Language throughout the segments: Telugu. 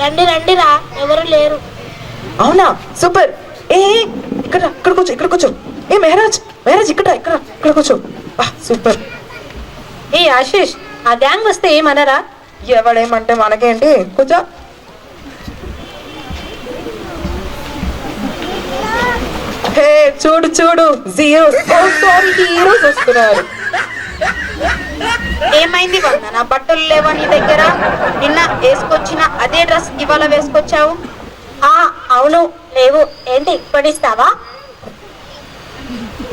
రండి రండిరా, ఎవరు లేరు. అవునా, సూపర్. ఏ ఇక్కడ కూర్చో, ఇక్కడ కూర్చో. ఏ మెహరాజ్, మెహరాజ్ ఇక్కడ కూర్చో. సూపర్. ఏ ఆశీష్, ఆ గ్యాంగ్ వస్తే ఏమనరా? ఎవడేమంటే మనకేంటి, కూర్చో. హే చూడు చూడు, జీరోస్, సారీ హీరోస్ వస్తున్నారు. ఏమైంది వందన, బట్టలు లేవా నీ దగ్గర? నిన్న వేసుకొచ్చిన అదే డ్రెస్ ఇవాళ వేసుకొచ్చావు? అవును లేవు. ఏంటి పడిస్తావా?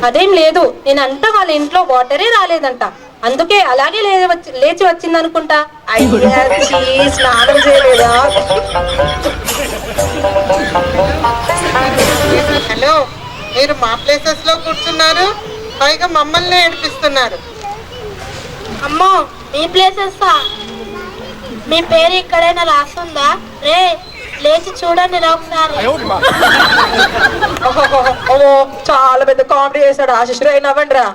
అదేం లేదు, నేనంతా వాళ్ళ ఇంట్లో వాటరే రాలేదంట, అందుకే అలాగే లేచి వచ్చింది అనుకుంటా. అయ్యా స్నానం చేయలేదా? హలో, మీరు మా ప్లేసెస్ లో కూర్చున్నారు, పైగా మమ్మల్ని ఏడిపిస్తున్నారు. అమ్మో, మీ ప్లేసెస్, మీ పేరు ఇక్కడైనా రాస్తుందా? రే లేచి చూడండి రా ఒకసారి. చాలా పెద్ద కామెడీ చేశాడు ఆశిష్. నవ్వండి రా.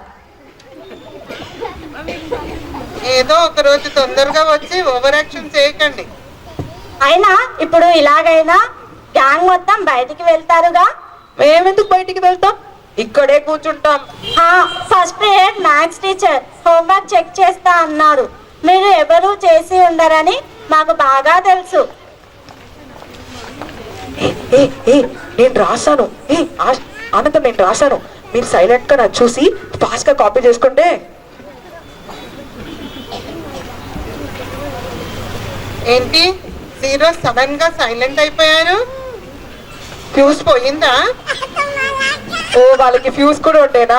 ఏదో ఒక రోజు తొందరగా వచ్చి ఓవర్ యాక్షన్ చేయకండి. అయినా ఇప్పుడు ఇలాగైనా గ్యాంగ్ మొత్తం బయటికి వెళ్తారుగా. మేమెందుకు బయటికి వెళ్తాం, ఇక్కడే కూర్చుంటాం. First period maths teacher homework check చేస్తా అన్నారు. మీరు ఎవరు చేసి ఉండరని మాకు బాగా తెలుసు. నేను రాశాను. ఆనందం, నేను రాశాను. మీరు సైలెంట్ గా నాకు చూసి ఫాస్ట్ గా కాపీ చేసుకుంటే. ఏంటి జీరో సడన్ గా సైలెంట్ అయిపోయారు? ఫ్యూజ్ పోయిందా? ఓ, వాళ్ళకి ఫ్యూజ్ కూడా ఉండేనా?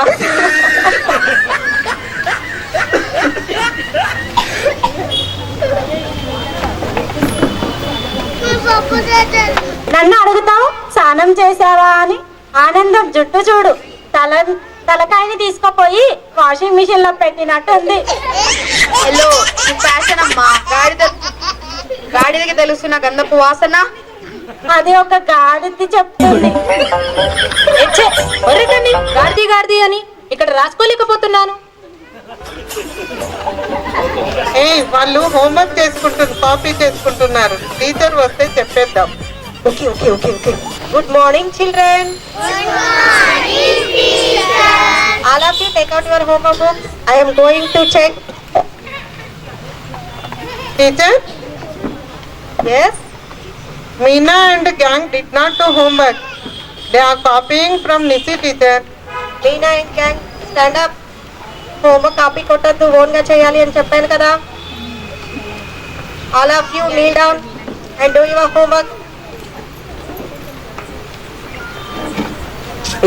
నన్ను అడుగుతావు స్నానం చేసావా అని. ఆనందం జుట్టు చూడు, తలకాయని తీసుకుపోయి వాషింగ్ మిషన్ లో పెట్టినట్టుంది. హలో, ఈ ఫ్యాషన్ అమ్మా, గాడిదకి తెలుస్తున్న గంధపు వాసన. అది ఒక గాడిది చెప్తుంది. గాడిది గాడిది అని ఇక్కడ రాసుకోలేకపోతున్నాను. వాళ్ళు హోంవర్క్ కాపీ చేసుకుంటున్నారు. టీచర్ వస్తే చెప్పేద్దాం. Okay okay okay okay. Good morning children. All of you take out your homework books. I am going to check. Teacher? Yes? Meena and gang did not do homework. They are copying from Nisi teacher. Meena and gang, stand up. Homework copy కొట్టద్దు, ఓన్ గా చేయాలి అని చెప్పాను కదా. All of you kneel down and do your homework.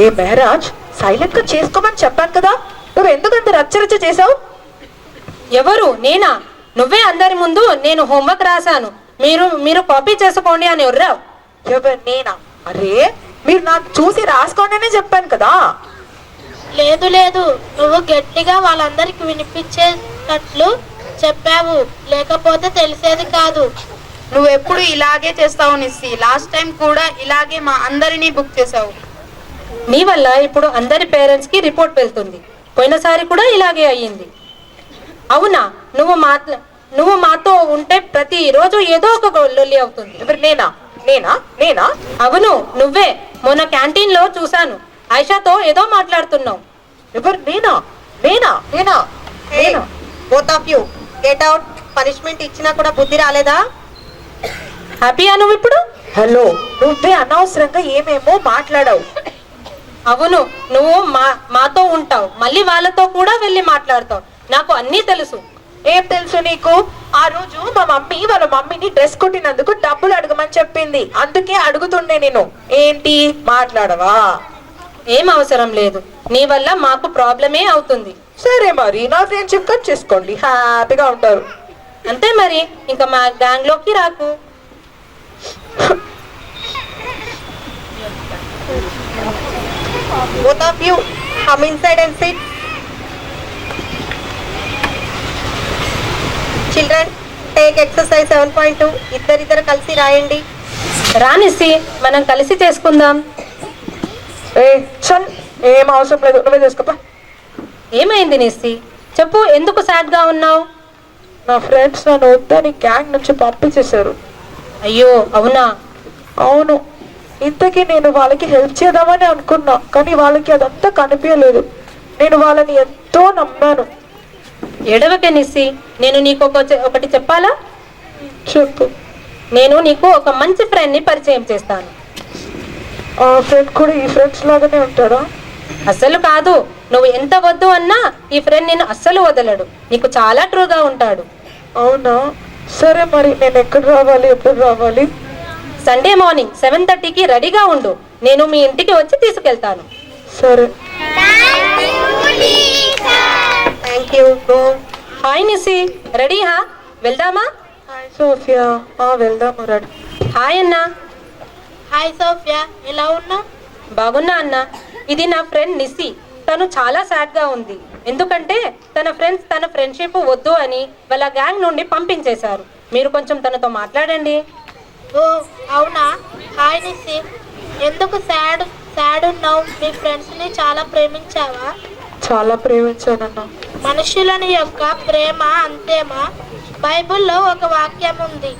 A Mehraj, silent గా చేసుకోమని చెప్పాను కదా, నువ్వు ఎందుకంత రచ్చరచ్చ చేసావు? ఎవరు, నేనా? నువ్వే అందరి ముందు నేను హోంవర్క్ రాశాను, మీరు కాపీ చేసుకోండి అని ఎవర్రావు? ఎవరు, నేనా? అరే మీరు నాకు చూసి రాసుకోండి చెప్పాను కదా. లేదు లేదు, నువ్వు గట్టిగా వాళ్ళందరికి వినిపించేటట్లు చెప్పావు, లేకపోతే తెలిసేది కాదు. నువ్వు ఎప్పుడు ఇలాగే చేస్తావు నిస్సి. లాస్ట్ టైం కూడా ఇలాగే మా అందరినీ బుక్ చేసావు. నీ వల్ల ఇప్పుడు అందరి పేరెంట్స్ కి రిపోర్ట్ వెళ్తుంది. పోయినసారి కూడా ఇలాగే అయ్యింది. అవునా? నువ్వు మాతో ఉంటే ప్రతి రోజు ఏదో ఒక లొల్లి అవుతుంది. ఎవరు, నేనా? నేనా నేనా అవును నువ్వే. మొన్న క్యాంటీన్ లో చూసాను, ఐషాతో ఏదో మాట్లాడుతున్నావు. ఎవరు, నేనా? నేనా నేనా నేనా? Both of you get out. Punishment ఇచ్చినా కూడా బుద్ధి రాలేదా? హ్యాపీయా నువ్వు ఇప్పుడు? హలో, నువ్వే అనవసరంగా ఏమేమో మాట్లాడావు. అవును, నువ్వు మాతో ఉంటావు, మళ్ళీ వాళ్ళతో కూడా వెళ్ళి మాట్లాడతావు. నాకు అన్నీ తెలుసు. ఏం తెలుసు నీకు? ఆ రోజు మా మమ్మీ వాళ్ళ మమ్మీని డ్రెస్ కుట్టినందుకు డబ్బులు అడగమని చెప్పింది, అందుకే అడుగుతుండే నేను. ఏంటి మాట్లాడవా? ఏం అవసరం లేదు, నీ వల్ల మాకు ప్రాబ్లమే అవుతుంది. సరే మరి నా ఫ్రెండ్షిప్ కట్ చేసుకోండి, హ్యాపీగా ఉంటారు. అంతే మరి, ఇంకా మా గ్యాంగ్ లోకి రాకు. Both of you come inside and sit. Children, take exercise 7.2. ఇద్దరిద్దరు కలిసి రాయండి. రానిసి మనం కలిసి చేసుకుందాం. చల్, ఏం అవసరం లేదు, నువ్వే చేసుకోపా. ఏమైంది నిస్సి? చెప్పు, ఎందుకు సాడ్ గా ఉన్నావు? నా ఫ్రెండ్స్ నన్ను వద్దని గ్యాంగ్ నుంచి పంపించేశారు. అయ్యో అవునా? అవును, ఇంతకీ నేను వాళ్ళకి హెల్ప్ చేద్దామని అనుకున్నా, కానీ వాళ్ళకి అదంతా కనిపించలేదు. నేను వాళ్ళని ఎంతో నమ్మాను. ఎడవకే నిస్సి, నేను నీకు ఒకటి చెప్పాలా? చెప్పు. నేను నీకు ఒక మంచి ఫ్రెండ్ని పరిచయం చేస్తాను. ఆ ఫ్రెండ్ కూడా ఈ ఫ్రెండ్స్ లాగానే ఉంటాడా? అస్సలు కాదు. నువ్వు ఎంత వద్దు అన్నా ఈ ఫ్రెండ్ నిన్ను అస్సలు వదలడు. నీకు చాలా ట్రూగా ఉంటాడు. అవునా? సరే, మరి నేను ఎక్కడ రావాలి, ఎప్పుడు రావాలి? సండే మార్నింగ్ 7:30కి రెడీగా ఉండు. నేను మీ ఇంటికి వచ్చి తీసుకెళ్తాను. సరే. Thank you. Go. Hi Nissi, ready హా? వెళ్దామా? Hi Sophia. వెళ్దాము, రెడీ. హాయ్ అన్నా. హాయ్ సోఫియా, ఎలా ఉన్నావు? బాగున్నా అన్న. ఇది నా ఫ్రెండ్ నిస్సి. తను చాలా సాడ్గా ఉంది. ఎందుకంటే తన ఫ్రెండ్స్ తన ఫ్రెండ్షిప్ వద్దు అని వాళ్ళ గ్యాంగ్ నుండి పంపించేశారు. మీరు కొంచెం తనతో మాట్లాడండి. ఓ అవునా? హాయ్ నిస్సి, ఎందుకు సాడ్ ఉన్నావు? మీ ఫ్రెండ్స్ని చాలా ప్రేమించావా? చాలా ప్రేమించానన్నా. మనుషులని యొక్క ప్రేమ అంతేమా? బైబిల్లో ఒక వాక్యం ఉంది.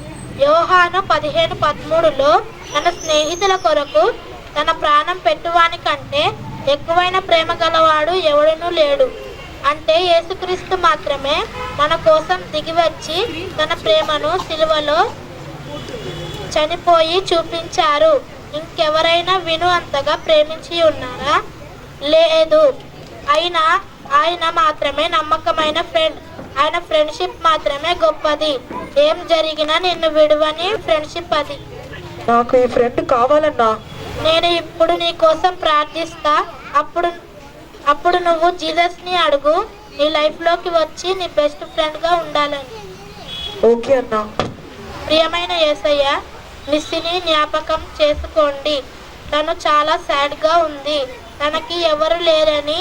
యోహాను 15:13లో తన స్నేహితుల కొరకు తన ప్రాణం పెట్టువాని కంటే ఎక్కువైన ప్రేమ గలవాడు ఎవడునూ లేడు. అంటే యేసుక్రీస్తు మాత్రమే మన కోసం దిగివచ్చి తన ప్రేమను సిలువలో చనిపోయి చూపించారు. ఇంకెవరైనా విను అంతగా ప్రేమించి ఉన్నారా? లేదు. అయినా ఆయన మాత్రమే నమ్మకమైన ఫ్రెండ్. ఆయన ఫ్రెండ్షిప్ మాత్రమే గొప్పది. ఏం జరిగినా నిన్ను విడువని ఫ్రెండ్షిప్ అది. నాకు ఈ ఫ్రెండ్ కావాలన్నా. నేను ఇప్పుడు నీ కోసం ప్రార్థిస్తా. అప్పుడు నువ్వు జీసస్ని అడుగు, నీ లైఫ్లోకి వచ్చి నీ బెస్ట్ ఫ్రెండ్గా ఉండాలని. ఓకే అన్నా. ప్రియమైన యేసయ్య, నిస్సిని జ్ఞాపకం చేసుకోండి. తను చాలా సాడ్గా ఉంది. తనకి ఎవరు లేరని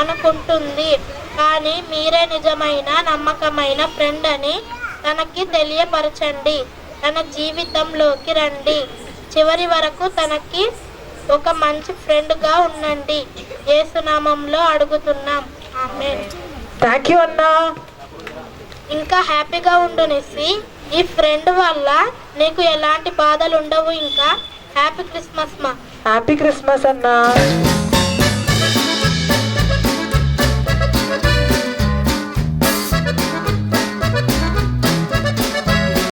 అనుకుంటుంది. కానీ మీరే నిజమైన నమ్మకమైన ఫ్రెండ్ అని తనకి తెలియపరచండి. తన జీవితంలోకి రండి. చివరి వరకు తనకి ఒక మంచి ఫ్రెండ్గా ఉండండి. యేసునామంలో అడుగుతున్నాం, ఆమేన్. థ్యాంక్ యూ అన్నా. ఇంకా హ్యాపీగా ఉండు నిస్సి. ఈ ఫ్రెండ్ వల్ల నీకు ఎలాంటి బాధలు ఉండవు. ఇంకా హ్యాపీ క్రిస్మస్ మా. హ్యాపీ క్రిస్మస్ అన్నా.